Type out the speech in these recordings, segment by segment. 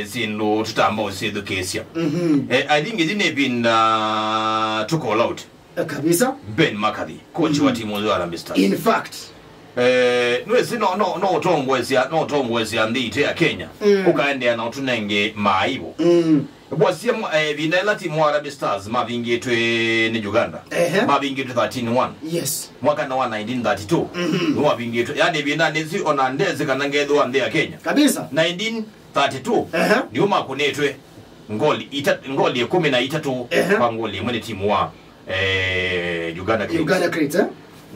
Sino tutamba usidu kesia. I think it's been to call out. Kabisa. Ben McCarthy, coach wa timu ya Harambee Stars. In fact, no tongwezi andite ya Kenya. Ukaende na utunenge maibo. Bwasia vinela timu ya Harambee Stars mavingetwe ni Uganda. Mavingetwe 13-1. Yes. Mwaka na 1932. Mavingetwe yani vinanezi onandeze kanangedo ande ya Kenya. Kabisa. 1932. Ni umakunetwe ngoli 13 kwa ngoli mwene timu wa Uganda Cranes. Uganda Cranes.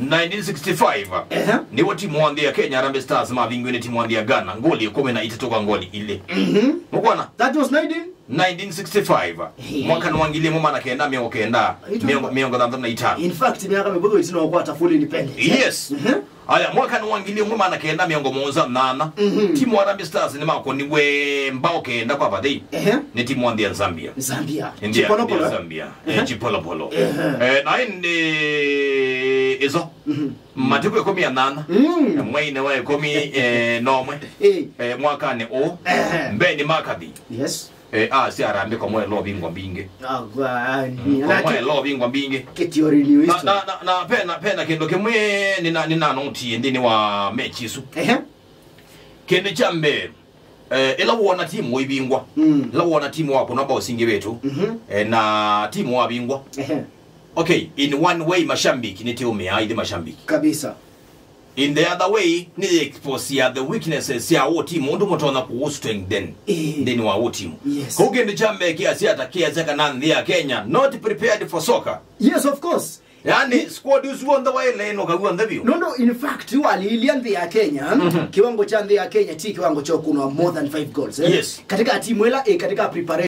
1965 ni timu wa ya Kenya Harambee Stars mavingine timu wa Ghana ngoli 13 kwa ngoli ile. Mukwana? That was 1965. Mwaka nwangile mama na kenda miongo kenda miongo na itano. In fact miaka mibogo itino kwa full independence. Yes. Aya mwaka nwangile mama na kenda miongo monza nana. Timu wa Harambee Stars ni mako ni we mbao kenda kwa badai. Ni timu wa Zambia. Chipolopolo. Zambia. Chipolopolo. Na izo matiko komi ya nana mwaine wa komi nomwe mwaka ne o mbeni McCarthy. Yes. Si Harambee kwa mwe lo bingwa mbinge. Mwe lo bingwa mbinge. Ketiori liwist. Na pena kendo kemwe nina noti ndini wa mechi su. Kende chambe ela wona timu wa bingwa. La wona timu wa kuna ba singe betu. Na timu wa bingwa. Okay, in one way Mashambiki ni timu ya ile Mashambiki. Kabisa. In the other way ni expose ya the weaknesses ya wo timu ndo mtona ku strength then wa wo timu. Kugende chambe kiasi atakia zeka nandi ya Kenya not prepared for soccer. Yes, of course. Yani squad is on the way lane okagwa ndavyo. No, in fact walilianza ya Kenya kiwango cha ya Kenya ti kiwango cha kuna more than 5 goals. Yes. Katika timu ela katika preparation